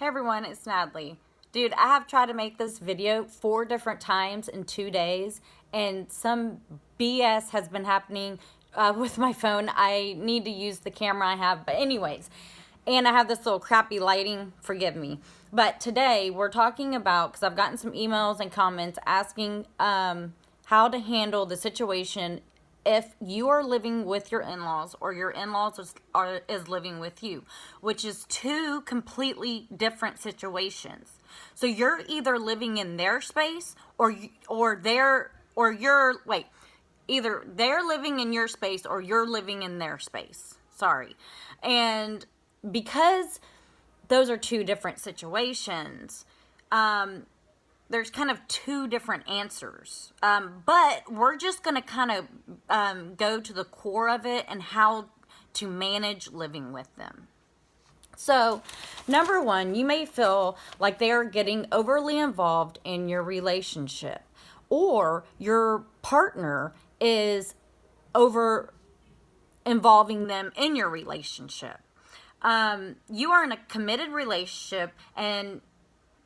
Hey everyone, it's Natalie. Dude, I have tried to make this video 4 different times in 2 days, and some BS has been happening with my phone. I need to use the camera I have, but anyways, and I have this little crappy lighting, forgive me. But today we're talking about, because I've gotten some emails and comments asking how to handle the situation if you are living with your in-laws or your in-laws is living with you, which is 2 completely different situations. So you're either living in their space either they're living in your space or you're living in their space. Sorry. And because those are 2 different situations, there's kind of 2 different answers. But we're just going to kind of go to the core of it and how to manage living with them. So, number 1, you may feel like they are getting overly involved in your relationship, or your partner is over involving them in your relationship. You are in a committed relationship and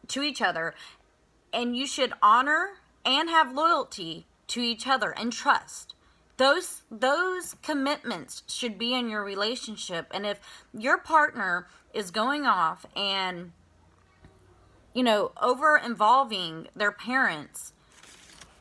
to each other, and you should honor and have loyalty to each other and trust. Those commitments should be in your relationship. And if your partner is going off and, over involving their parents,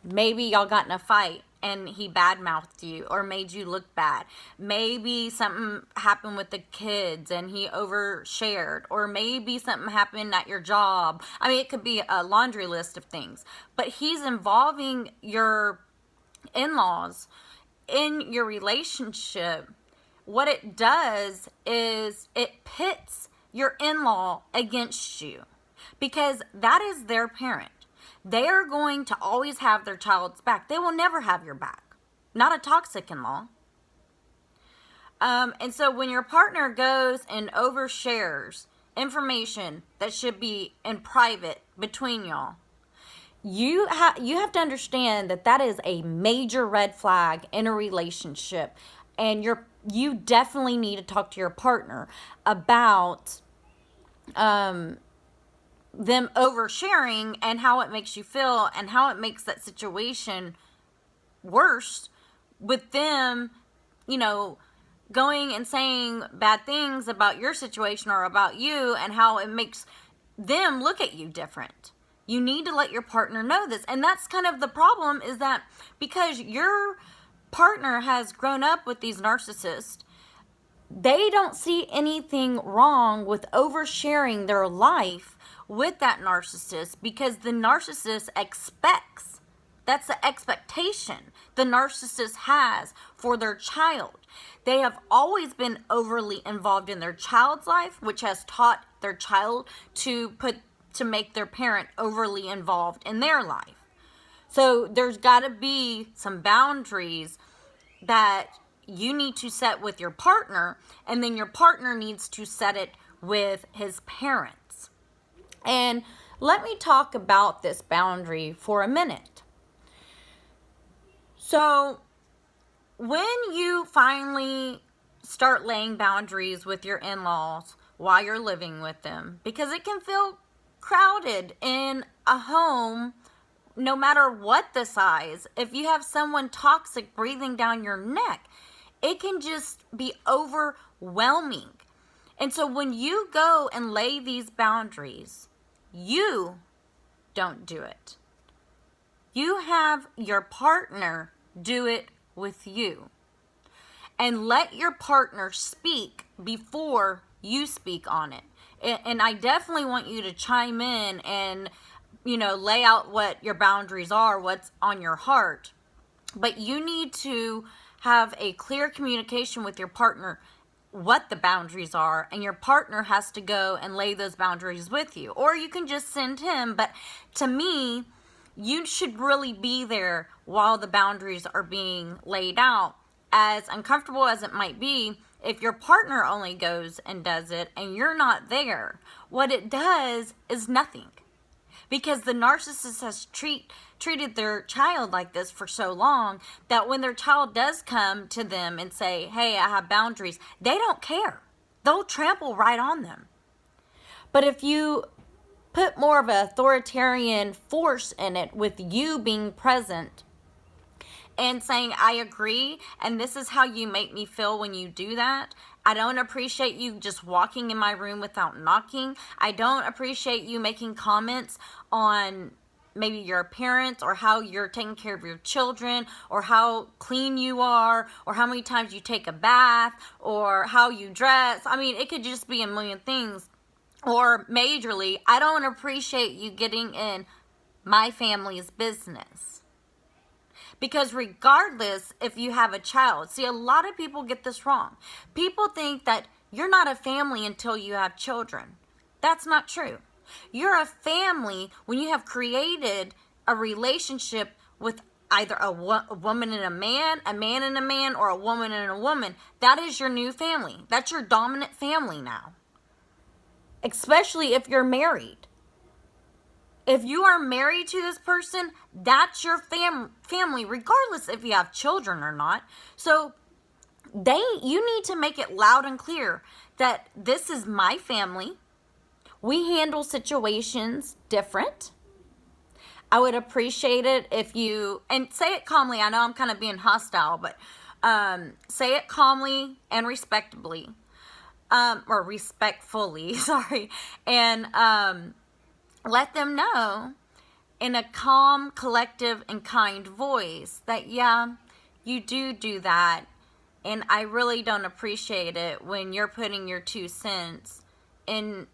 maybe y'all got in a fight and he badmouthed you or made you look bad. Maybe something happened with the kids and he overshared. Or maybe something happened at your job. I mean, it could be a laundry list of things. But he's involving your in-laws in your relationship. What it does is it pits your in-law against you, because that is their parent. They are going to always have their child's back. They will never have your back. Not a toxic in-law. And so when your partner goes and overshares information that should be in private between y'all, you have to understand that is a major red flag in a relationship. And you definitely need to talk to your partner about them oversharing and how it makes you feel and how it makes that situation worse, with them, going and saying bad things about your situation or about you, and how it makes them look at you different. You need to let your partner know this. And that's kind of the problem, is that because your partner has grown up with these narcissists, they don't see anything wrong with oversharing their life with that narcissist, because the narcissist expects. That's the expectation the narcissist has for their child. They have always been overly involved in their child's life, which has taught their child to make their parent overly involved in their life. So there's got to be some boundaries that you need to set with your partner, and then your partner needs to set it with his parents. And let me talk about this boundary for a minute. So when you finally start laying boundaries with your in-laws while you're living with them, because it can feel crowded in a home, no matter what the size. If you have someone toxic breathing down your neck, it can just be overwhelming. And so when you go and lay these boundaries, you don't do it. You have your partner do it with you. And let your partner speak before you speak on it. And I definitely want you to chime in and, lay out what your boundaries are, what's on your heart. But you need to have a clear communication with your partner what the boundaries are, and your partner has to go and lay those boundaries with you. Or you can just send him, but to me, you should really be there while the boundaries are being laid out. As uncomfortable as it might be, if your partner only goes and does it and you're not there, what it does is nothing. Because the narcissist has treated their child like this for so long that when their child does come to them and say, hey, I have boundaries, they don't care. They'll trample right on them. But if you put more of an authoritarian force in it with you being present and saying, I agree, and this is how you make me feel when you do that. I don't appreciate you just walking in my room without knocking. I don't appreciate you making comments on maybe your appearance or how you're taking care of your children or how clean you are or how many times you take a bath or how you dress. I mean, it could just be a million things. Or majorly, I don't appreciate you getting in my family's business. Because regardless if you have a child, see, a lot of people get this wrong. People think that you're not a family until you have children. That's not true. You're a family when you have created a relationship with either a woman and a man and a man, or a woman and a woman. That is your new family. That's your dominant family now. Especially if you're married. If you are married to this person, that's your family, regardless if you have children or not. So you need to make it loud and clear that this is my family. We handle situations different. I would appreciate it if you, and say it calmly. I know I'm kind of being hostile, but say it calmly and respectably, or respectfully, sorry, and let them know in a calm, collective, and kind voice that, yeah, you do that. And I really don't appreciate it when you're putting your 2 cents in,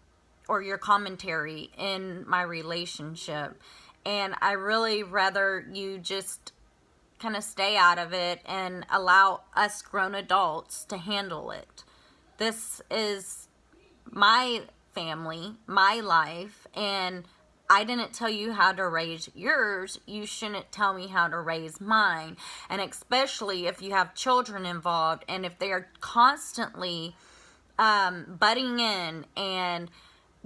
or your commentary in my relationship. And I really rather you just kind of stay out of it and allow us grown adults to handle it. This is my family, my life, and I didn't tell you how to raise yours. You shouldn't tell me how to raise mine. And especially if you have children involved, and if they are constantly butting in and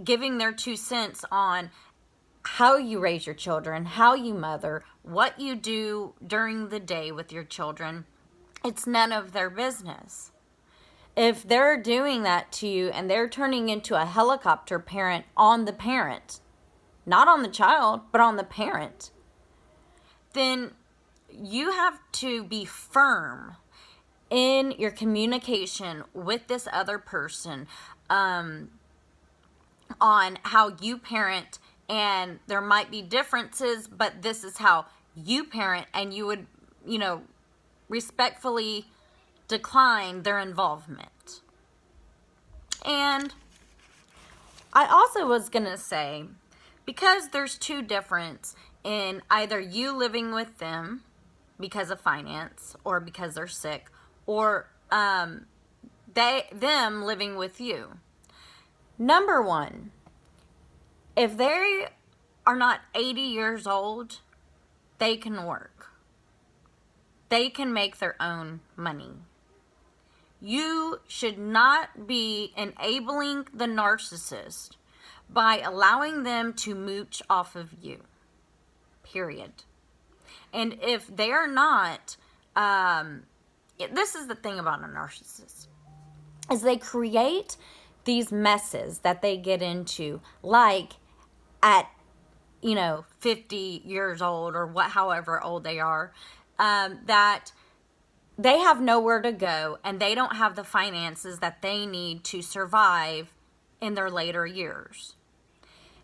giving their 2 cents on how you raise your children, how you mother, what you do during the day with your children, it's none of their business. If they're doing that to you and they're turning into a helicopter parent on the parent, not on the child, but on the parent, then you have to be firm in your communication with this other person on how you parent. And there might be differences, but this is how you parent, and you would, respectfully decline their involvement. And I also was going to say, because there's 2 difference in either you living with them because of finance or because they're sick, or them living with you. Number 1, if they are not 80 years old, they can work. They can make their own money. You should not be enabling the narcissist by allowing them to mooch off of you. Period. And if they're not, this is the thing about a narcissist, is they create these messes that they get into, like at 50 years old or however old they are, that they have nowhere to go and they don't have the finances that they need to survive in their later years.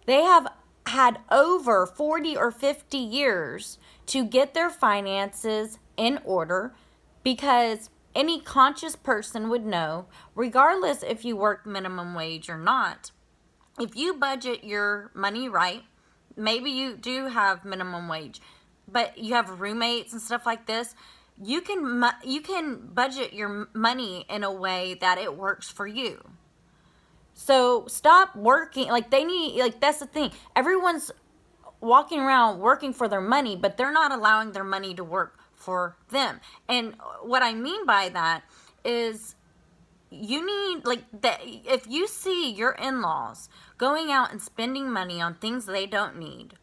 They have had over 40 or 50 years to get their finances in order, because any conscious person would know, regardless if you work minimum wage or not, if you budget your money right, maybe you do have minimum wage, but you have roommates and stuff like this, you can budget your money in a way that it works for you. So stop working. That's the thing. Everyone's walking around working for their money, but they're not allowing their money to work for them. And what I mean by that is, you need, if you see your in-laws going out and spending money on things they don't need,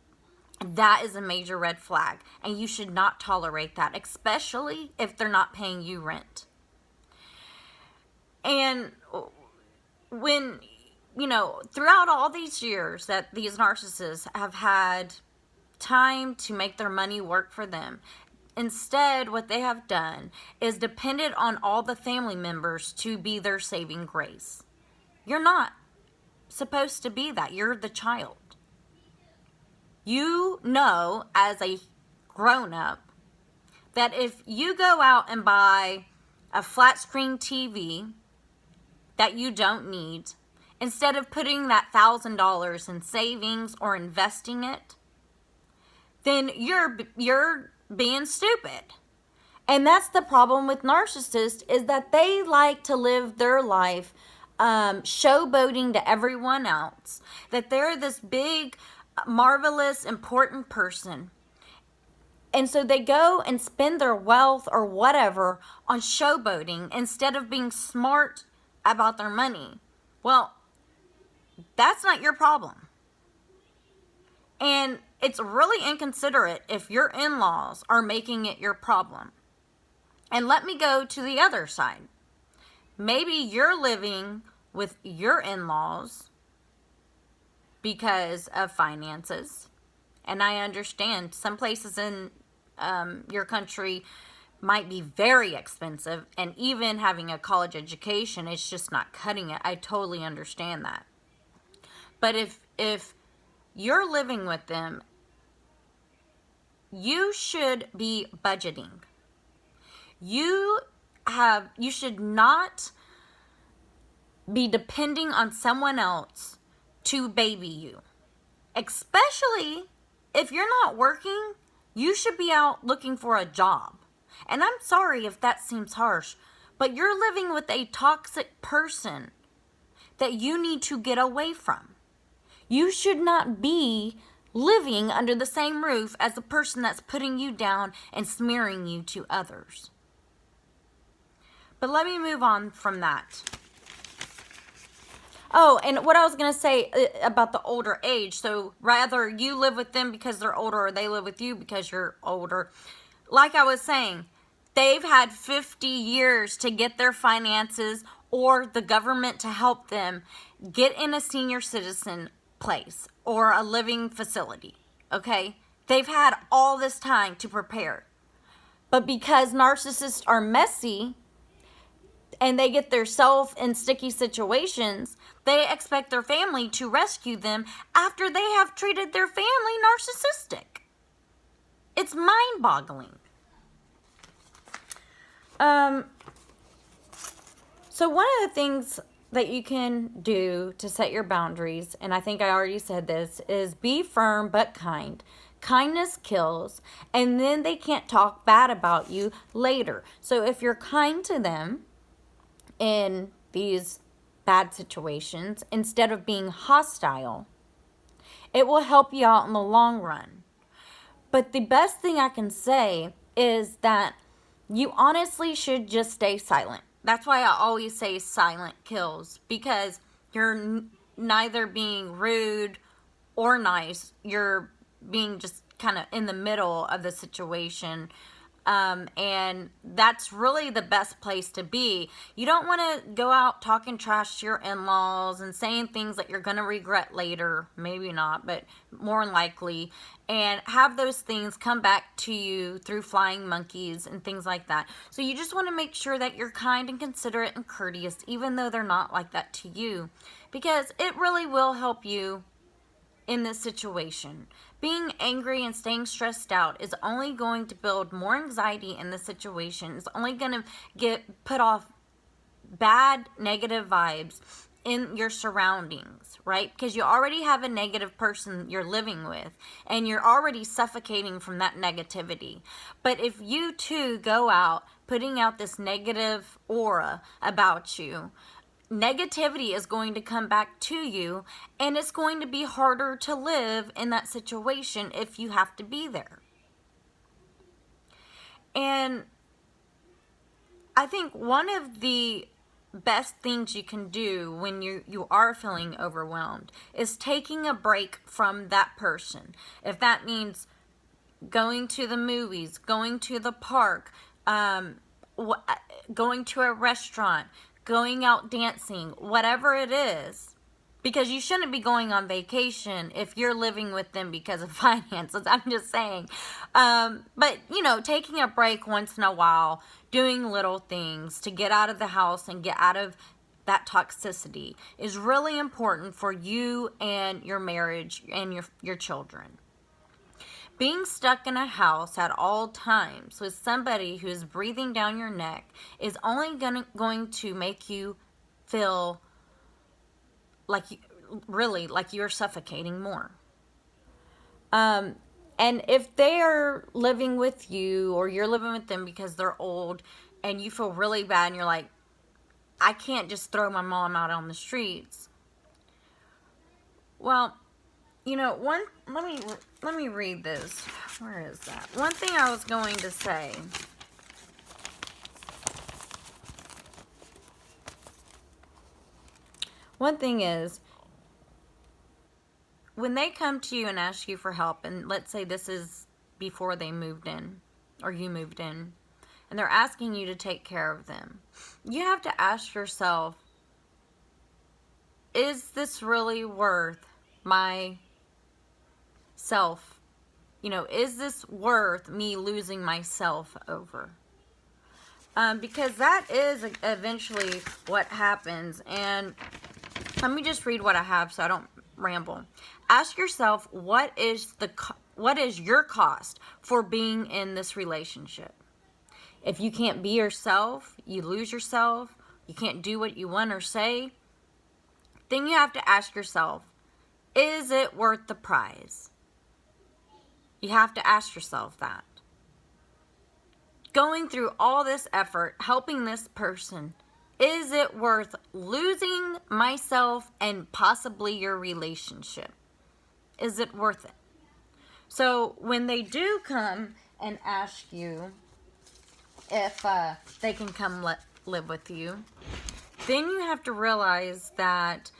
that is a major red flag, and you should not tolerate that, especially if they're not paying you rent. And when throughout all these years that these narcissists have had time to make their money work for them, instead, what they have done is depended on all the family members to be their saving grace. You're not supposed to be that. You're the child. You know, as a grown-up, that if you go out and buy a flat screen TV that you don't need, instead of putting that $1,000 in savings or investing it, then you're being stupid. And that's the problem with narcissists, is that they like to live their life showboating to everyone else that they're this big, marvelous, important person. And so they go and spend their wealth or whatever on showboating instead of being smart about their money. Well, that's not your problem. And it's really inconsiderate if your in-laws are making it your problem. And let me go to the other side. Maybe you're living with your in-laws because of finances. And I understand some places in your country might be very expensive, and even having a college education, it's just not cutting it. I totally understand that. But if you're living with them, you should be budgeting. You should not be depending on someone else to baby you. Especially if you're not working, you should be out looking for a job. And I'm sorry if that seems harsh, but you're living with a toxic person that you need to get away from. You should not be living under the same roof as the person that's putting you down and smearing you to others. But let me move on from that. Oh, and what I was going to say about the older age. So rather you live with them because they're older, or they live with you because you're older. Like I was saying, they've had 50 years to get their finances or the government to help them get in a senior citizen place or a living facility. Okay? They've had all this time to prepare. But because narcissists are messy and they get themselves in sticky situations, they expect their family to rescue them after they have treated their family narcissistic. It's mind-boggling. So one of the things that you can do to set your boundaries, and I think I already said this, is be firm but kind. Kindness kills, and then they can't talk bad about you later. So if you're kind to them in these bad situations, instead of being hostile, it will help you out in the long run. But the best thing I can say is that you honestly should just stay silent. That's why I always say silent kills, because you're neither being rude or nice. You're being just kind of in the middle of the situation. And that's really the best place to be. You don't want to go out talking trash to your in-laws and saying things that you're going to regret later. Maybe not, but more than likely. And have those things come back to you through flying monkeys and things like that. So you just want to make sure that you're kind and considerate and courteous, even though they're not like that to you. Because it really will help you in this situation. Being angry and staying stressed out is only going to build more anxiety in the situation. It's only going to put off bad, negative vibes in your surroundings, right? Because you already have a negative person you're living with, and you're already suffocating from that negativity. But if you too go out putting out this negative aura about you, negativity is going to come back to you, and it's going to be harder to live in that situation if you have to be there. And I think one of the best things you can do when you are feeling overwhelmed is taking a break from that person. If that means going to the movies, going to the park, going to a restaurant, going out dancing, whatever it is, Because you shouldn't be going on vacation if you're living with them because of finances. I'm just saying. But, taking a break once in a while, doing little things to get out of the house and get out of that toxicity is really important for you and your marriage and your children. Being stuck in a house at all times with somebody who is breathing down your neck is only going to make you feel like you're suffocating more. And if they're living with you or you're living with them because they're old and you feel really bad and you're like, I can't just throw my mom out on the streets. Well, let me read this. Where is that? One thing I was going to say. One thing is, when they come to you and ask you for help, and let's say this is before they moved in, or you moved in, and they're asking you to take care of them, you have to ask yourself, is this really worth my self? Is this worth me losing myself over? Because that is eventually what happens. And let me just read what I have so I don't ramble. Ask yourself, what is your cost for being in this relationship? If you can't be yourself, you lose yourself, you can't do what you want or say, then you have to ask yourself, is it worth the prize? You have to ask yourself that. Going through all this effort, helping this person, is it worth losing myself and possibly your relationship? Is it worth it? So when they do come and ask you if they can come live with you, then you have to realize that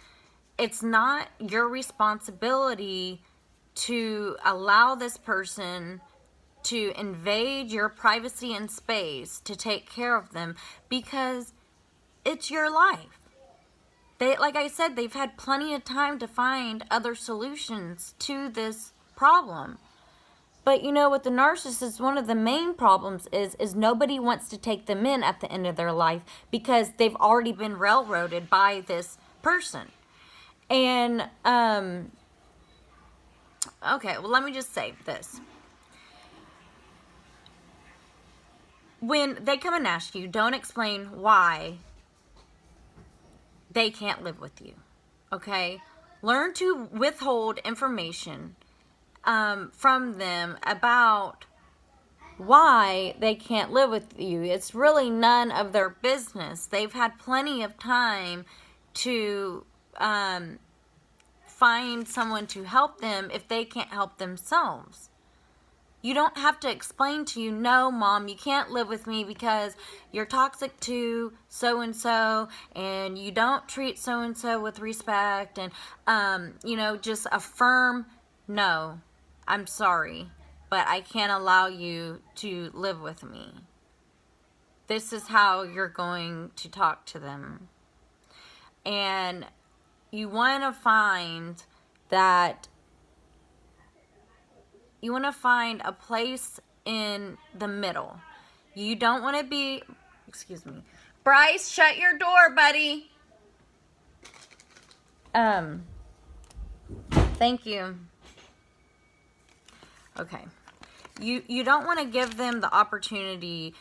it's not your responsibility to allow this person to invade your privacy and space to take care of them, because it's your life. Like I said, they've had plenty of time to find other solutions to this problem. But with the narcissist, one of the main problems is nobody wants to take them in at the end of their life because they've already been railroaded by this person. And, okay, well, let me just say this. When they come and ask you, don't explain why they can't live with you, okay? Learn to withhold information from them about why they can't live with you. It's really none of their business. They've had plenty of time to find someone to help them if they can't help themselves. You don't have to explain to you, no, Mom, you can't live with me because you're toxic to so-and-so and you don't treat so-and-so with respect, and, just affirm, no, I'm sorry, but I can't allow you to live with me. This is how you're going to talk to them. And you want to find a place in the middle. You don't want to be, excuse me. Bryce, shut your door, buddy. Thank you. Okay. You don't want to give them the opportunity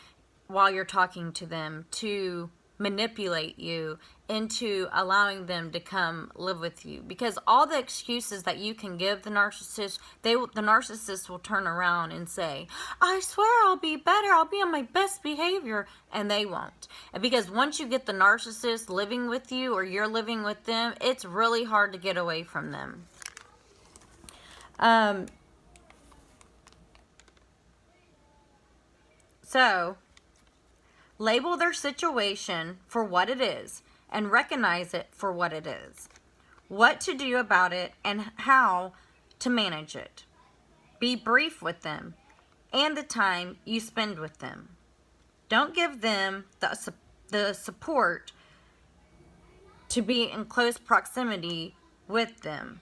while you're talking to them to manipulate you into allowing them to come live with you, because all the excuses that you can give the narcissist, the narcissist will turn around and say, I swear I'll be better, I'll be on my best behavior, and they won't. And because once you get the narcissist living with you or you're living with them, it's really hard to get away from them. So label their situation for what it is and recognize it for what it is. What to do about it and how to manage it. Be brief with them and the time you spend with them. Don't give them the support to be in close proximity with them.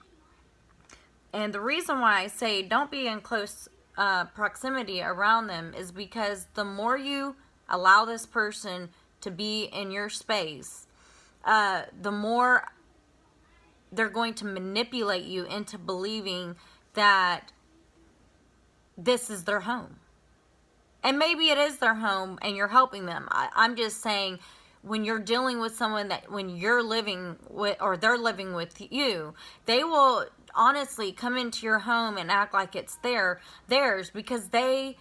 And the reason why I say don't be in close proximity around them is because the more you allow this person to be in your space, the more they're going to manipulate you into believing that this is their home. And maybe it is their home and you're helping them. I'm just saying, when you're dealing with someone that when you're living with, or they're living with you, they will honestly come into your home and act like it's theirs because they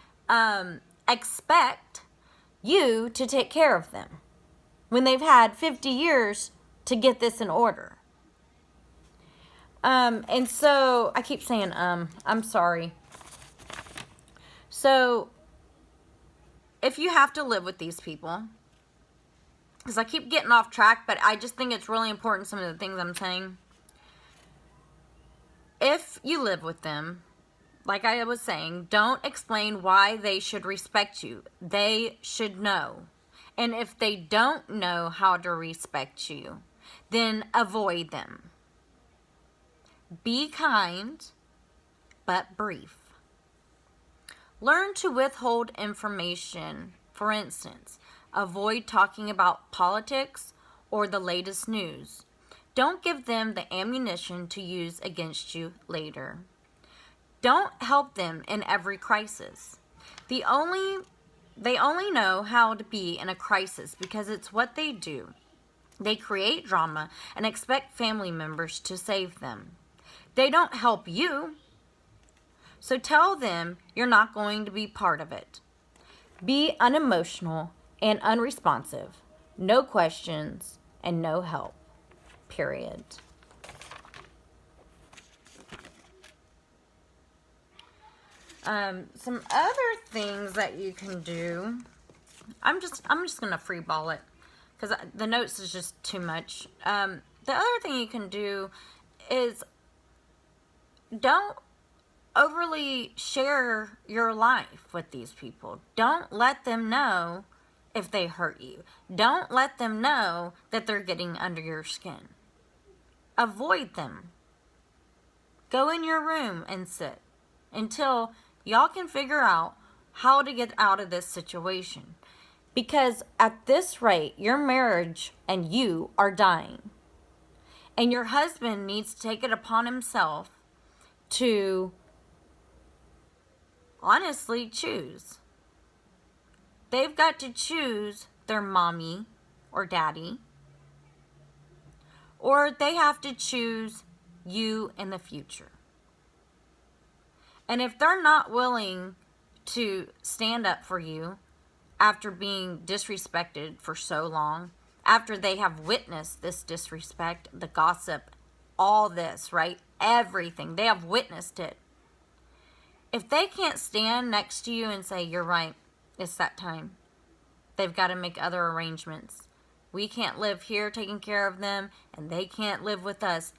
expect you to take care of them when they've had 50 years to get this in order. And so I keep saying I'm sorry. So if you have to live with these people, because I keep getting off track, but I just think it's really important, some of the things I'm saying. If you live with them, like I was saying, don't explain why they should respect you. They should know. And if they don't know how to respect you, then avoid them. Be kind, but brief. Learn to withhold information. For instance, avoid talking about politics or the latest news. Don't give them the ammunition to use against you later. Don't help them in every crisis. They only know how to be in a crisis because it's what they do. They create drama and expect family members to save them. They don't help you. So tell them you're not going to be part of it. Be unemotional and unresponsive. No questions and no help. Period. Some other things that you can do. I'm just gonna free ball it because the notes is just too much. The other thing you can do is don't overly share your life with these people. Don't let them know if they hurt you. Don't let them know that they're getting under your skin. Avoid them. Go in your room and sit until y'all can figure out how to get out of this situation. Because at this rate, your marriage and you are dying. And your husband needs to take it upon himself to honestly choose. They've got to choose their mommy or daddy, or they have to choose you in the future. And if they're not willing to stand up for you after being disrespected for so long, after they have witnessed this disrespect, the gossip, all this, right? Everything. They have witnessed it. If they can't stand next to you and say, you're right, it's that time, they've got to make other arrangements. We can't live here taking care of them, and they can't live with us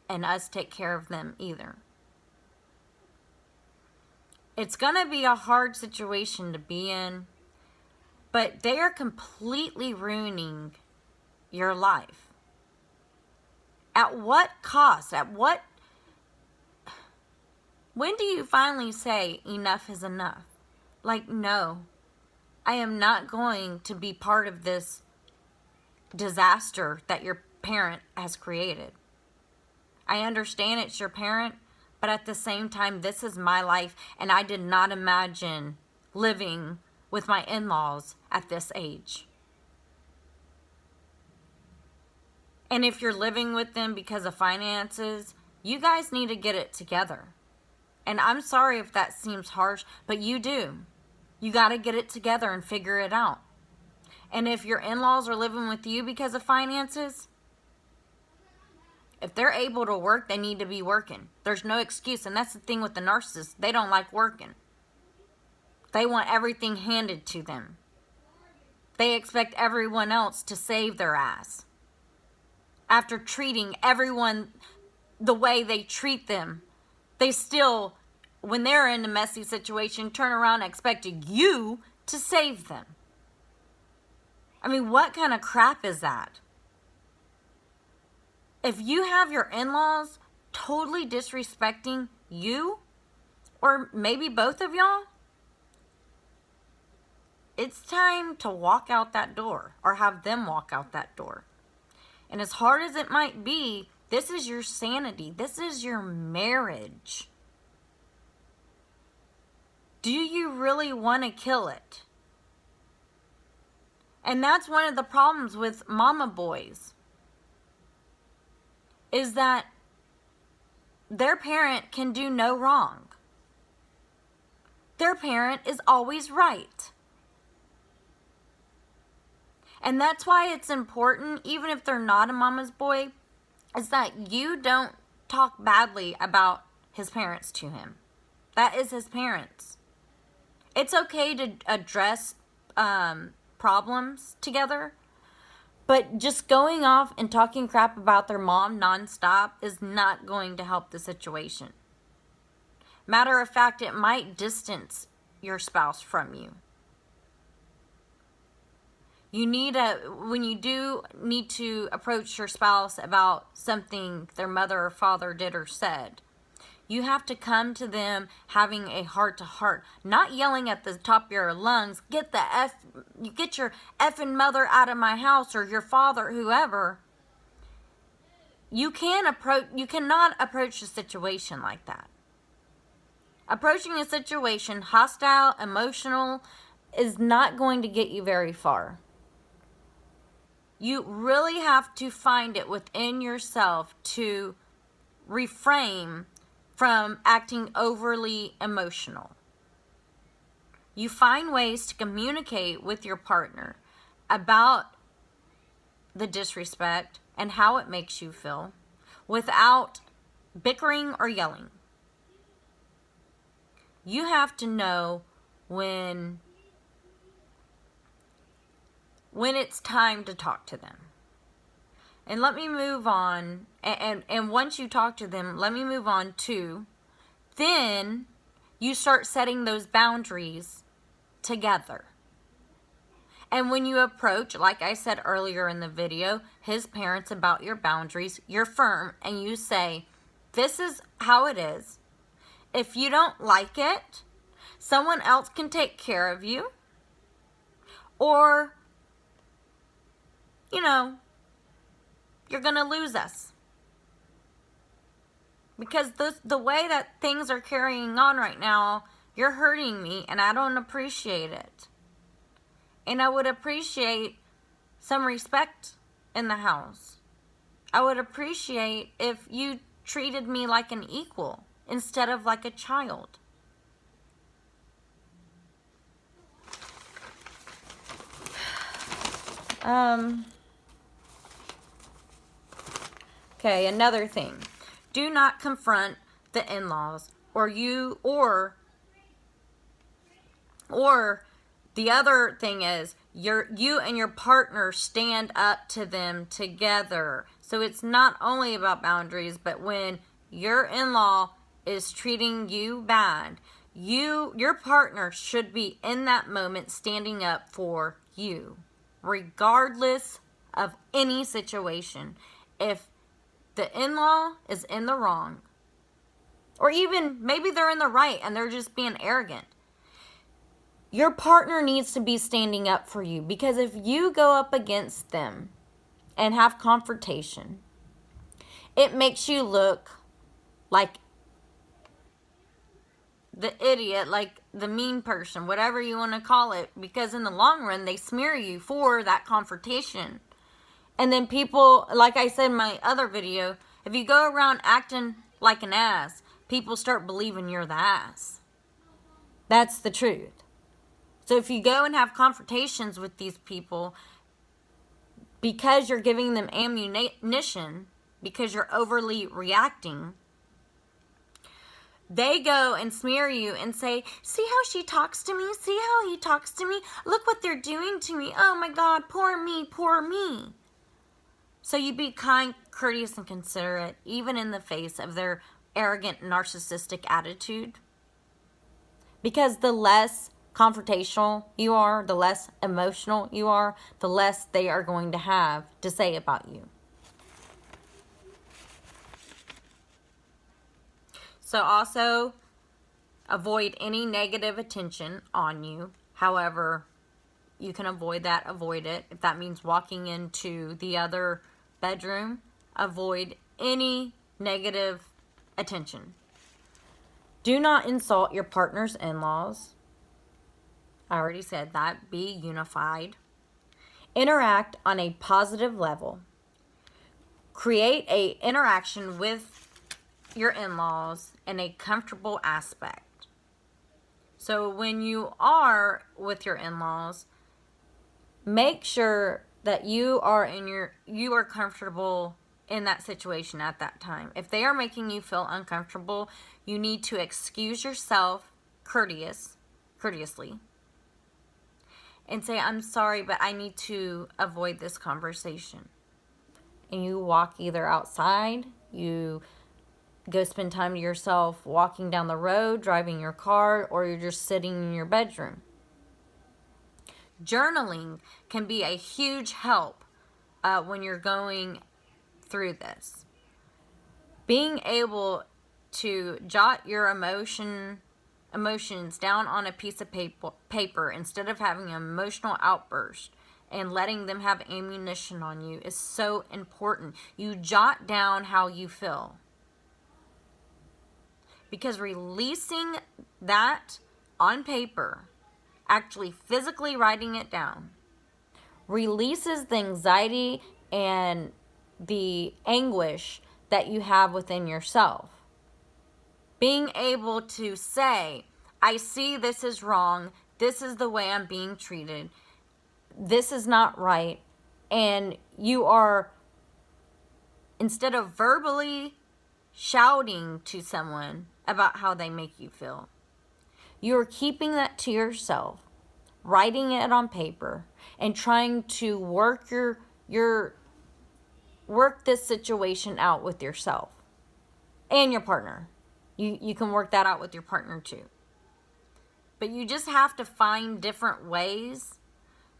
and us take care of them either. It's going to be a hard situation to be in, but they are completely ruining your life. At what cost? When do you finally say enough is enough? Like, no, I am not going to be part of this disaster that your parent has created. I understand it's your parent, but at the same time, this is my life, and I did not imagine living with my in-laws at this age. And if you're living with them because of finances, you guys need to get it together. And I'm sorry if that seems harsh, but you do. You got to get it together and figure it out. And if your in-laws are living with you because of finances, if they're able to work, they need to be working. There's no excuse. And that's the thing with the narcissists. They don't like working. They want everything handed to them. They expect everyone else to save their ass. After treating everyone the way they treat them, they still, when they're in a messy situation, turn around expecting you to save them. I mean, what kind of crap is that? if you have your in-laws totally disrespecting you, or maybe both of y'all, it's time to walk out that door, or have them walk out that door. And as hard as it might be, this is your sanity. This is your marriage. Do you really want to kill it? And that's one of the problems with mama boys, is that their parent can do no wrong. Their parent is always right. And that's why it's important, even if they're not a mama's boy, is that you don't talk badly about his parents to him. That is his parents. It's okay to address problems together, but just going off and talking crap about their mom nonstop is not going to help the situation. Matter of fact, it might distance your spouse from you. When you do need to approach your spouse about something their mother or father did or said, you have to come to them having a heart-to-heart, not yelling at the top of your lungs, get your effing mother out of my house, or your father, whoever. You cannot approach a situation like that. Approaching a situation hostile, emotional, is not going to get you very far. You really have to find it within yourself to refrain from acting overly emotional. You find ways to communicate with your partner about the disrespect and how it makes you feel without bickering or yelling. You have to know when it's time to talk to them. And let me move on, and once you talk to them, let me move on to, then you start setting those boundaries together. And when you approach, like I said earlier in the video, his parents about your boundaries, you're firm, and you say, this is how it is. If you don't like it, someone else can take care of you. Or, you're going to lose us. Because the way that things are carrying on right now, you're hurting me, and I don't appreciate it. And I would appreciate some respect in the house. I would appreciate if you treated me like an equal instead of like a child. Okay, another thing. Do not confront the in-laws, or the other thing is you and your partner stand up to them together. So it's not only about boundaries, but when your in-law is treating you bad, your partner should be in that moment standing up for you, regardless of any situation. If the in-law is in the wrong, or even maybe they're in the right and they're just being arrogant, your partner needs to be standing up for you. Because if you go up against them and have confrontation, it makes you look like the idiot, like the mean person, whatever you want to call it. Because in the long run, they smear you for that confrontation. And then people, like I said in my other video, if you go around acting like an ass, people start believing you're the ass. That's the truth. So if you go and have confrontations with these people, because you're giving them ammunition, because you're overly reacting, they go and smear you and say, see how she talks to me? See how he talks to me? Look what they're doing to me. Oh my God, poor me, poor me. So you be kind, courteous, and considerate, even in the face of their arrogant, narcissistic attitude. Because the less confrontational you are, the less emotional you are, the less they are going to have to say about you. So also avoid any negative attention on you. However, you can avoid it. If that means walking into the other bedroom, avoid any negative attention. Do not insult your partner's in-laws. I already said that. Be unified. Interact on a positive level. Create an interaction with your in-laws in a comfortable aspect. So when you are with your in-laws, make sure that you are comfortable in that situation at that time. If they are making you feel uncomfortable, you need to excuse yourself courteously and say, I'm sorry, but I need to avoid this conversation. And you walk either outside, you go spend time to yourself walking down the road, driving your car, or you're just sitting in your bedroom. Journaling can be a huge help when you're going through this. Being able to jot your emotions down on a piece of paper instead of having an emotional outburst and letting them have ammunition on you is so important. You jot down how you feel. Because releasing that on paper, actually physically writing it down, releases the anxiety and the anguish that you have within yourself. Being able to say, I see this is wrong, this is the way I'm being treated, this is not right, and you are, instead of verbally shouting to someone about how they make you feel, you're keeping that to yourself, writing it on paper, and trying to work this situation out with yourself and your partner. You can work that out with your partner too. But you just have to find different ways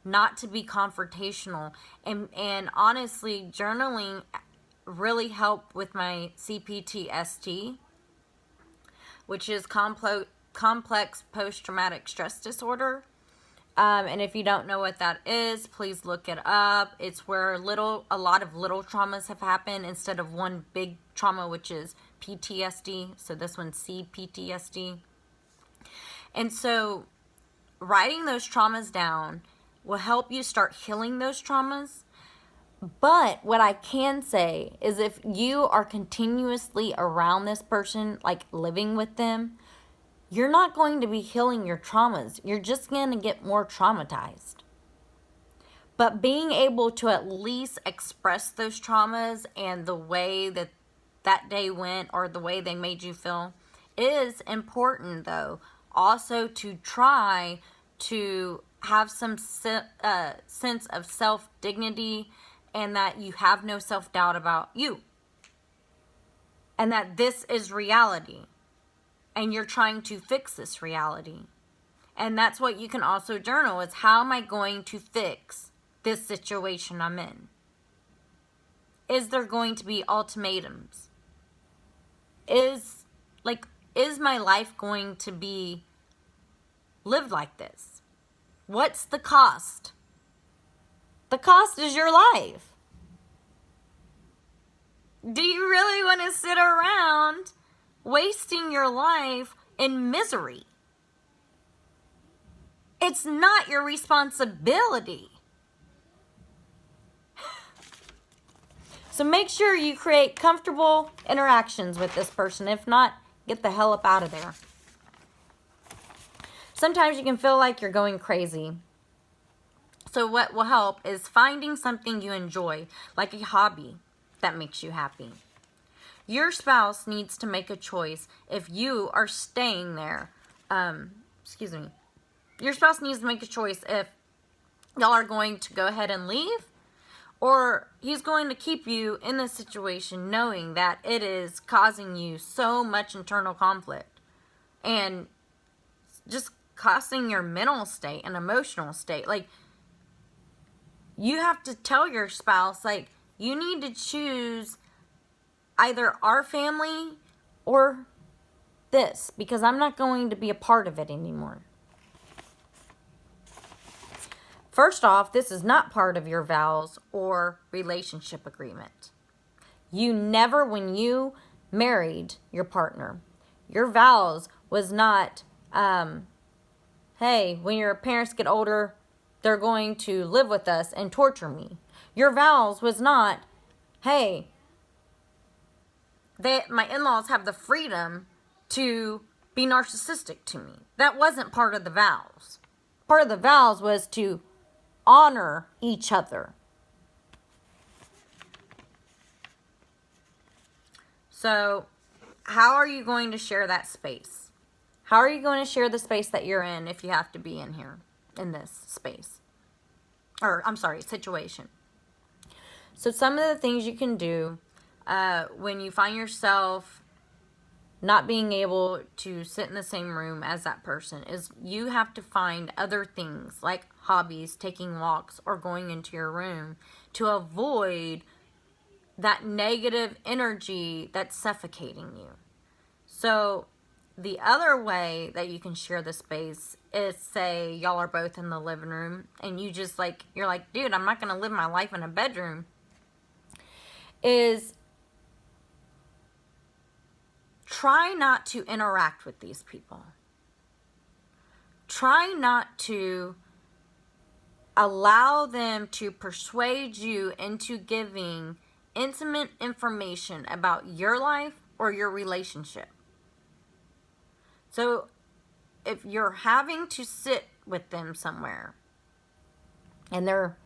not to be confrontational. And honestly, journaling really helped with my CPTSD, which is complex post-traumatic stress disorder. And if you don't know what that is, please look it up. It's where a lot of little traumas have happened instead of one big trauma, which is PTSD. So this one's CPTSD. And so writing those traumas down will help you start healing those traumas. But what I can say is if you are continuously around this person, like living with them, you're not going to be healing your traumas. You're just going to get more traumatized. But being able to at least express those traumas and the way that day went or the way they made you feel is important, though. Also to try to have some sense of self-dignity and that you have no self-doubt about you. And that this is reality. And you're trying to fix this reality. And that's what you can also journal is, how am I going to fix this situation I'm in? Is there going to be ultimatums? Is my life going to be lived like this? What's the cost? The cost is your life. Do you really want to sit around wasting your life in misery? It's not your responsibility. So make sure you create comfortable interactions with this person. If not, get the hell up out of there. Sometimes you can feel like you're going crazy. So what will help is finding something you enjoy, like a hobby that makes you happy. Your spouse needs to make a choice if you are staying there. Your spouse needs to make a choice if y'all are going to go ahead and leave, or he's going to keep you in this situation knowing that it is causing you so much internal conflict and just costing your mental state and emotional state. Like, you have to tell your spouse, like, you need to choose either our family or this because I'm not going to be a part of it anymore. First off, this is not part of your vows or relationship agreement. You never, when you married your partner, your vows was not, hey, when your parents get older, they're going to live with us and torture me. Your vows was not, hey, my in-laws have the freedom to be narcissistic to me. That wasn't part of the vows. Part of the vows was to honor each other. So, how are you going to share that space? How are you going to share the space that you're in if you have to be in here, in this space? Situation. So, some of the things you can do when you find yourself not being able to sit in the same room as that person is you have to find other things like hobbies, taking walks, or going into your room to avoid that negative energy that's suffocating you. So the other way that you can share the space is, say y'all are both in the living room and you're like, dude, I'm not going to live my life in a bedroom, is try not to interact with these people. Try not to allow them to persuade you into giving intimate information about your life or your relationship. So if you're having to sit with them somewhere and they're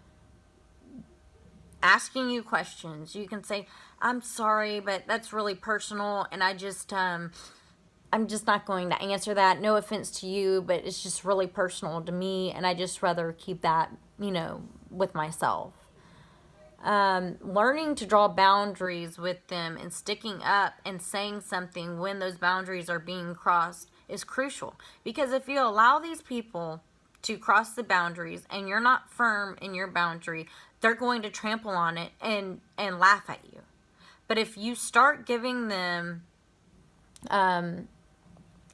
asking you questions, you can say, I'm sorry, but that's really personal, and I'm just not going to answer that. No offense to you, but it's just really personal to me, and I just rather keep that, with myself. Learning to draw boundaries with them and sticking up and saying something when those boundaries are being crossed is crucial. Because if you allow these people to cross the boundaries and you're not firm in your boundary, they're going to trample on it and laugh at you. But if you start giving them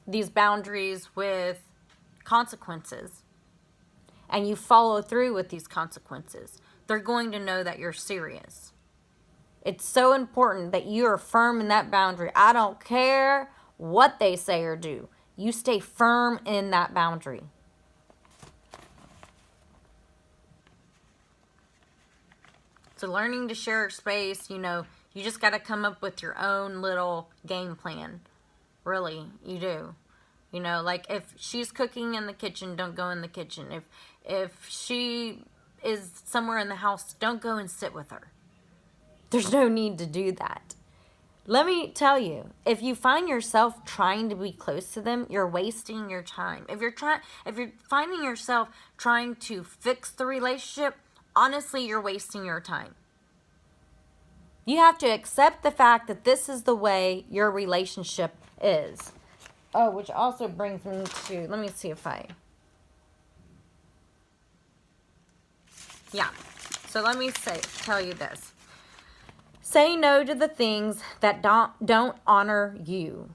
these boundaries with consequences and you follow through with these consequences, they're going to know that you're serious. It's so important that you are firm in that boundary. I don't care what they say or do. You stay firm in that boundary. So learning to share space, you just got to come up with your own little game plan. Really, you do. Like if she's cooking in the kitchen, don't go in the kitchen. If she is somewhere in the house, don't go and sit with her. There's no need to do that. Let me tell you, if you find yourself trying to be close to them, you're wasting your time. If you're finding yourself trying to fix the relationship, honestly, you're wasting your time. You have to accept the fact that this is the way your relationship is. Oh, which also brings me to, let me see if so let me tell you this. Say no to the things that don't honor you.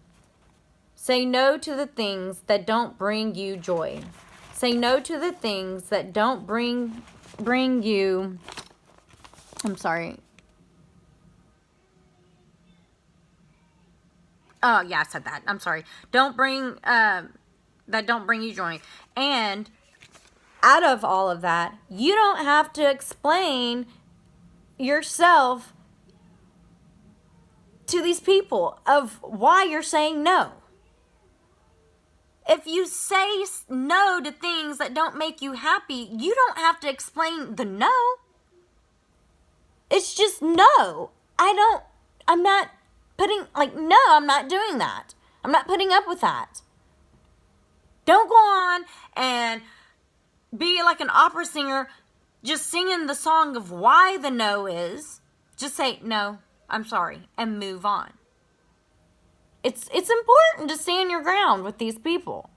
Say no to the things that don't bring you joy. Say no to the things that don't bring you, I'm sorry. Oh, yeah, I said that. I'm sorry. That don't bring you joy. And out of all of that, you don't have to explain yourself to these people of why you're saying no. If you say no to things that don't make you happy, you don't have to explain the no. It's just no. I'm not doing that. I'm not putting up with that. Don't go on and be like an opera singer just singing the song of why the no is. Just say, no, I'm sorry, and move on. It's important to stand your ground with these people.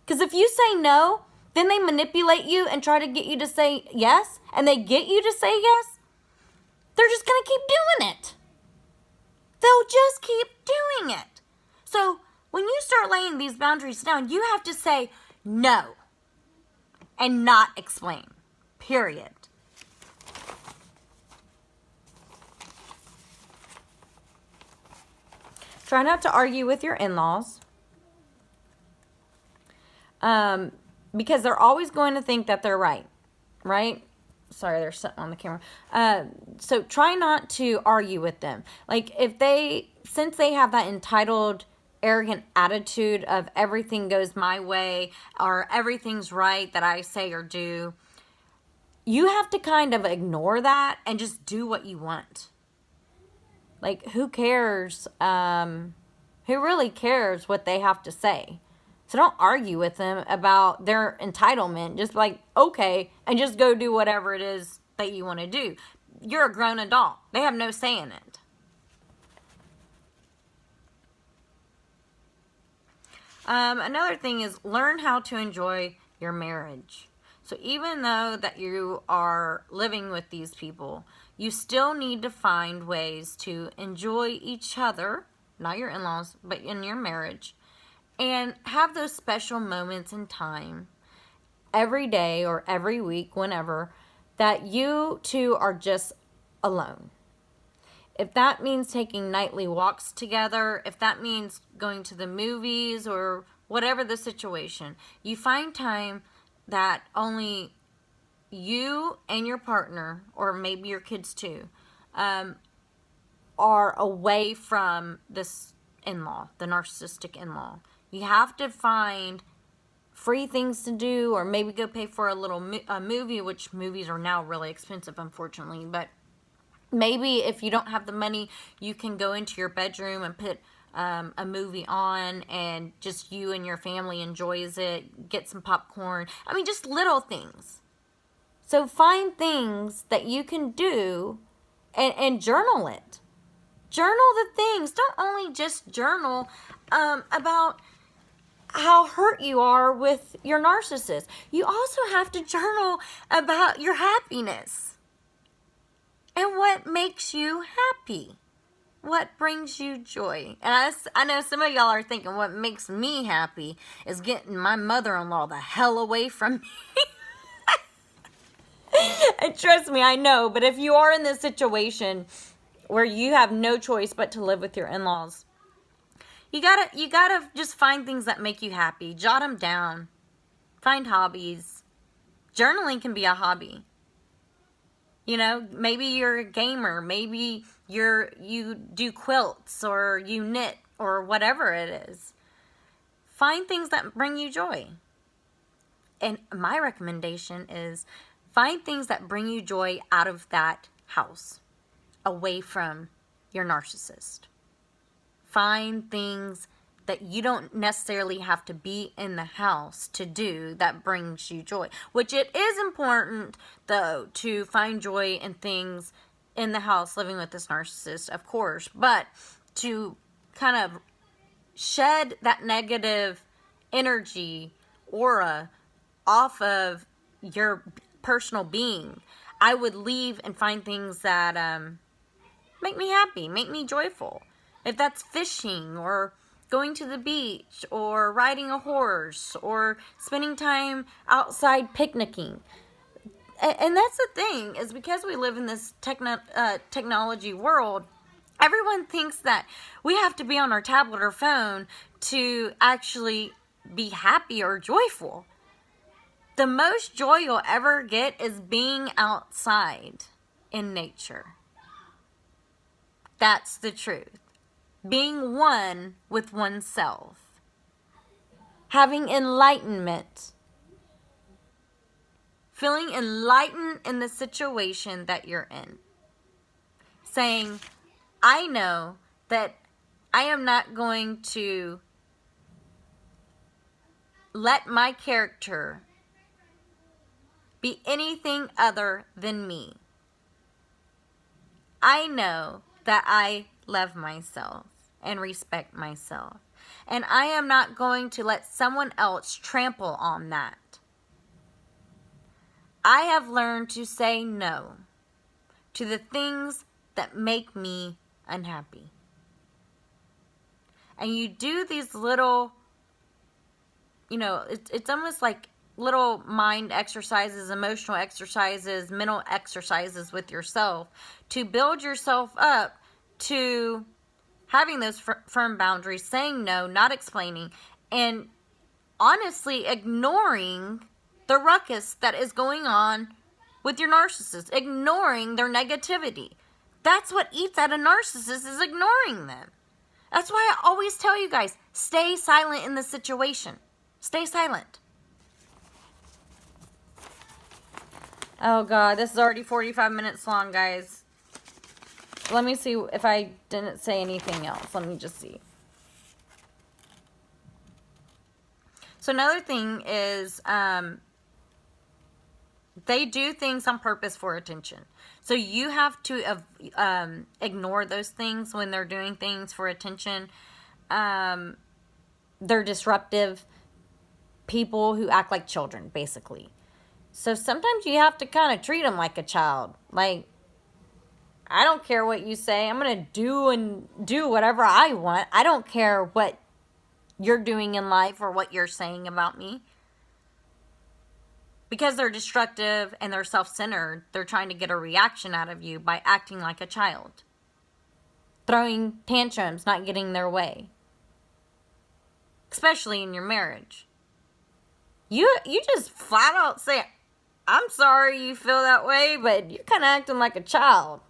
Because if you say no, then they manipulate you and try to get you to say yes, and they get you to say yes, they're just going to keep doing it. They'll just keep doing it. So When you start laying these boundaries down, you have to say no and not explain. Period. Try not to argue with your in-laws. Because they're always going to think that they're right? Sorry, there's something on the camera. So try not to argue with them. Like, since they have that entitled, arrogant attitude of everything goes my way or everything's right that I say or do, you have to kind of ignore that and just do what you want. Like, who cares? Who really cares what they have to say? So don't argue with them about their entitlement. Just like, okay, and just go do whatever it is that you want to do. You're a grown adult. They have no say in it. Another thing is learn how to enjoy your marriage. So even though that you are living with these people, you still need to find ways to enjoy each other, not your in-laws, but in your marriage. And have those special moments in time every day or every week, whenever, that you two are just alone. If that means taking nightly walks together, if that means going to the movies or whatever the situation, you find time that only you and your partner, or maybe your kids too, are away from this in-law, the narcissistic in-law. You have to find free things to do, or maybe go pay for a movie, which movies are now really expensive, unfortunately. But maybe if you don't have the money, you can go into your bedroom and put a movie on, and just you and your family enjoys it. Get some popcorn. I mean, just little things. So find things that you can do and journal it. Journal the things. Don't only just journal about how hurt you are with your narcissist. You also have to journal about your happiness and what makes you happy, what brings you joy. And I know some of y'all are thinking, what makes me happy is getting my mother-in-law the hell away from me. And trust me, I know, but if you are in this situation where you have no choice but to live with your in-laws, You gotta just find things that make you happy. Jot them down. Find hobbies. Journaling can be a hobby. You know, maybe you're a gamer. Maybe you do quilts, or you knit, or whatever it is. Find things that bring you joy. And my recommendation is find things that bring you joy out of that house, away from your narcissist. Find things that you don't necessarily have to be in the house to do that brings you joy. Which it is important, though, to find joy in things in the house living with this narcissist, of course. But to kind of shed that negative energy, aura, off of your personal being, I would leave and find things that make me happy, make me joyful. If that's fishing, or going to the beach, or riding a horse, or spending time outside picnicking. And that's the thing, is because we live in this technology world, everyone thinks that we have to be on our tablet or phone to actually be happy or joyful. The most joy you'll ever get is being outside in nature. That's the truth. Being one with oneself. Having enlightenment. Feeling enlightened in the situation that you're in. Saying, I know that I am not going to let my character be anything other than me. I know that I love myself and respect myself. And I am not going to let someone else trample on that. I have learned to say no to the things that make me unhappy. and you do these little, it's almost like little mind exercises, emotional exercises, mental exercises with yourself to build yourself up to having those firm boundaries, saying no, not explaining, and honestly ignoring the ruckus that is going on with your narcissist, ignoring their negativity. That's what eats at a narcissist, is ignoring them. That's why I always tell you guys, stay silent in the situation. Stay silent. Oh God, this is already 45 minutes long, guys. Let me see if I didn't say anything else. Let me just see. So another thing is they do things on purpose for attention. So you have to ignore those things when they're doing things for attention. They're disruptive people who act like children, basically. So sometimes you have to kind of treat them like a child. Like, I don't care what you say. I'm going to do whatever I want. I don't care what you're doing in life or what you're saying about me. Because they're destructive and they're self-centered, they're trying to get a reaction out of you by acting like a child. Throwing tantrums, not getting their way. Especially in your marriage. You just flat out say, I'm sorry you feel that way, but you're kind of acting like a child.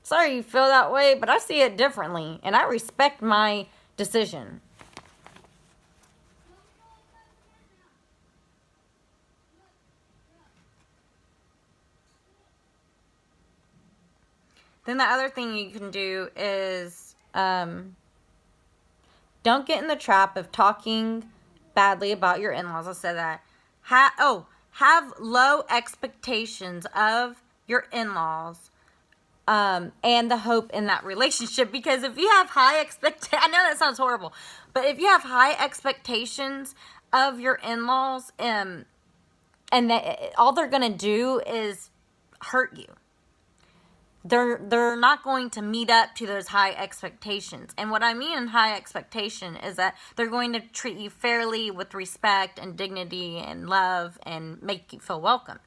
Sorry you feel that way, but I see it differently, and I respect my decision. Then the other thing you can do is don't get in the trap of talking badly about your in-laws. I said that. Have low expectations of your in-laws and the hope in that relationship. Because if you have high expectations, I know that sounds horrible, but if you have high expectations of your in-laws and that all they're going to do is hurt you. They're not going to meet up to those high expectations. And what I mean in high expectation is that they're going to treat you fairly with respect and dignity and love and make you feel welcomed.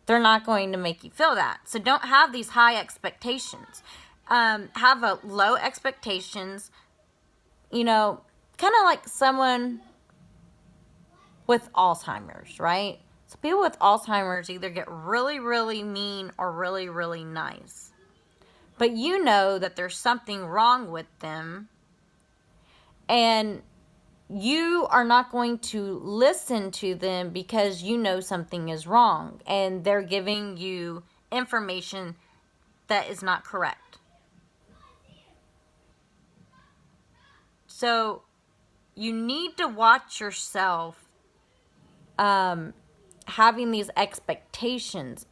They're not going to make you feel that. So don't have these high expectations. Have a low expectations, kind of like someone with Alzheimer's, right? So people with Alzheimer's either get really, really mean or really, really nice. But you know that there's something wrong with them, and you are not going to listen to them because you know something is wrong, and they're giving you information that is not correct. So you need to watch yourself having these expectations,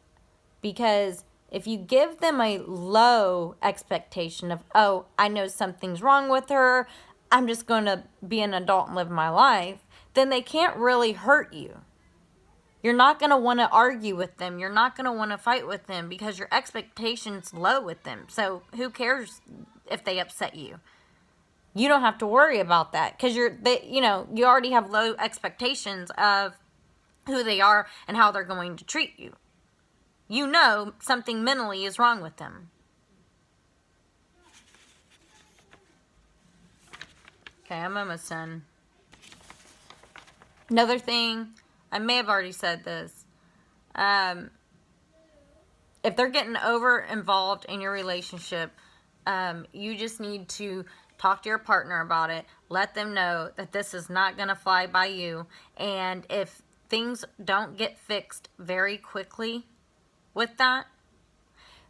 because if you give them a low expectation of, oh, I know something's wrong with her, I'm just going to be an adult and live my life, then they can't really hurt you. You're not going to want to argue with them. You're not going to want to fight with them because your expectation's low with them. So who cares if they upset you? You don't have to worry about that because you already have low expectations of who they are and how they're going to treat you. You know something mentally is wrong with them. Okay, I'm almost done. Another thing, I may have already said this. If they're getting over involved in your relationship, you just need to talk to your partner about it. Let them know that this is not going to fly by you. And if things don't get fixed very quickly with that,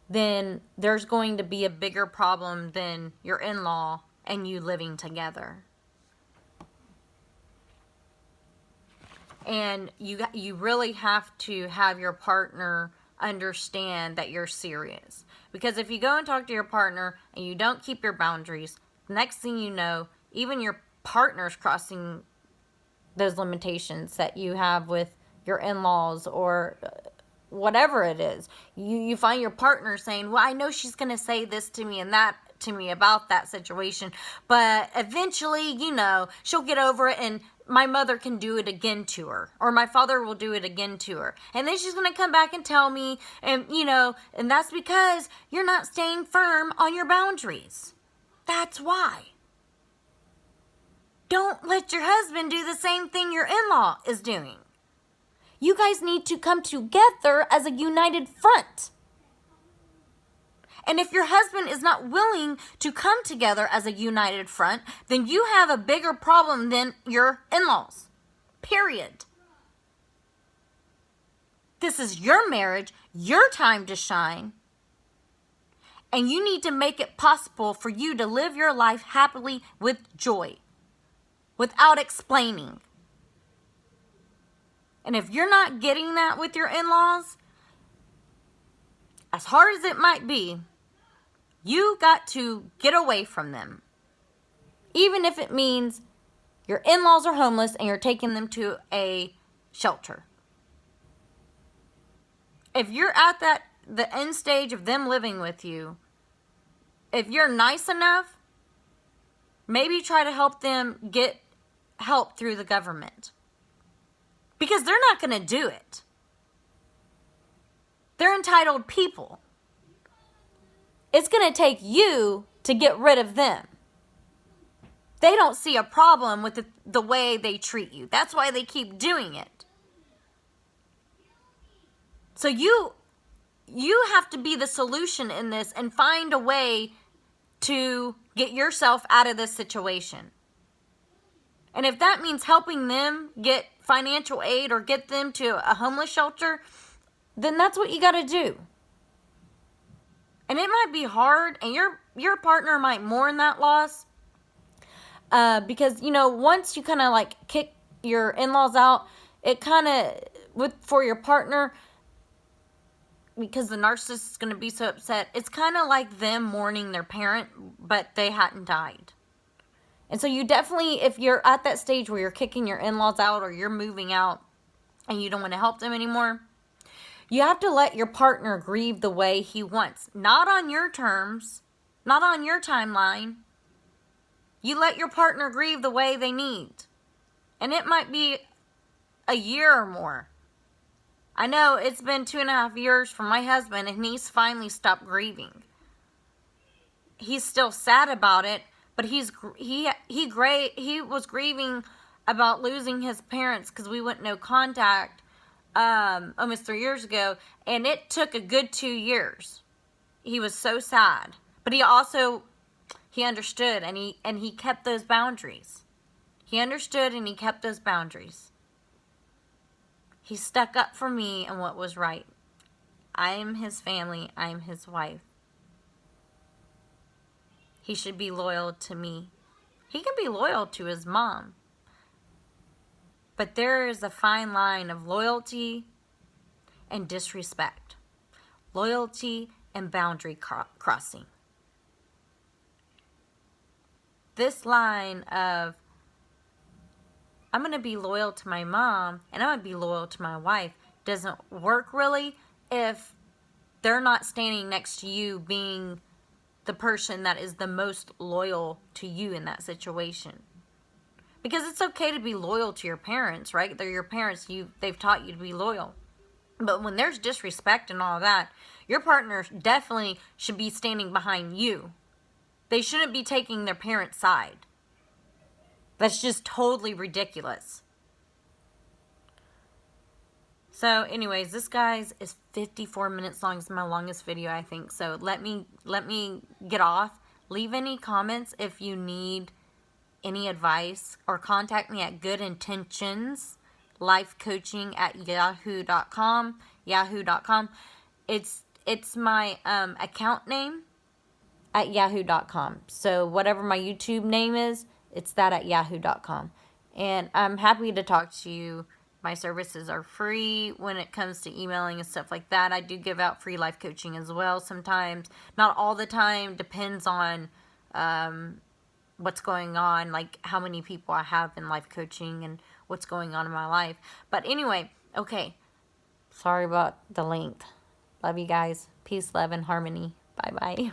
then there's going to be a bigger problem than your in-law and you living together. And you really have to have your partner understand that you're serious. Because if you go and talk to your partner and you don't keep your boundaries, the next thing you know, even your partner's crossing those limitations that you have with your in-laws or whatever it is. You find your partner saying, well, I know she's going to say this to me and that to me about that situation. But eventually, you know, she'll get over it, and my mother can do it again to her, or my father will do it again to her. And then she's going to come back and tell me, and you know, and that's because you're not staying firm on your boundaries. That's why. Don't let your husband do the same thing your in-law is doing. You guys need to come together as a united front. And if your husband is not willing to come together as a united front, then you have a bigger problem than your in-laws. Period. This is your marriage, your time to shine. And you need to make it possible for you to live your life happily with joy, without explaining. And if you're not getting that with your in-laws, as hard as it might be, you got to get away from them. Even if it means your in-laws are homeless and you're taking them to a shelter. If you're at the end stage of them living with you, if you're nice enough, maybe try to help them get help through the government. Because they're not going to do it. They're entitled people. It's going to take you to get rid of them. They don't see a problem with the way they treat you. That's why they keep doing it. So you have to be the solution in this and find a way to get yourself out of this situation. And if that means helping them get financial aid or get them to a homeless shelter, then that's what you got to do. And it might be hard, and your partner might mourn that loss. Because, you know, once you kind of like kick your in-laws out, it kind of, for your partner, because the narcissist is going to be so upset, it's kind of like them mourning their parent, but they hadn't died. And so you definitely, if you're at that stage where you're kicking your in-laws out or you're moving out and you don't want to help them anymore, you have to let your partner grieve the way he wants. Not on your terms, not on your timeline. You let your partner grieve the way they need. And it might be a year or more. I know it's been 2.5 years for my husband, and he's finally stopped grieving. He's still sad about it, but he was grieving about losing his parents because we went no contact almost 3 years ago, and it took a good 2 years. He was so sad, but he understood, and he kept those boundaries. He understood, and he kept those boundaries. He stuck up for me and what was right. I am his family. I am his wife. He should be loyal to me. He can be loyal to his mom. But there is a fine line of loyalty and disrespect. Loyalty and boundary crossing. This line of, I'm going to be loyal to my mom and I'm going to be loyal to my wife, doesn't work really if they're not standing next to you being the person that is the most loyal to you in that situation. Because it's okay to be loyal to your parents, right? They're your parents. They've taught you to be loyal. But when there's disrespect and all that, your partner definitely should be standing behind you. They shouldn't be taking their parent's side. That's just totally ridiculous. So anyways, this guys is 54 minutes long. It's my longest video, I think. So let me get off. Leave any comments if you need any advice, or contact me at goodintentionslifecoaching@yahoo.com. It's my account name at yahoo.com. So whatever my YouTube name is, it's that at yahoo.com. And I'm happy to talk to you. My services are free when it comes to emailing and stuff like that. I do give out free life coaching as well sometimes. Not all the time. Depends on what's going on, like how many people I have in life coaching and what's going on in my life. But anyway, okay. Sorry about the length. Love you guys. Peace, love, and harmony. Bye-bye.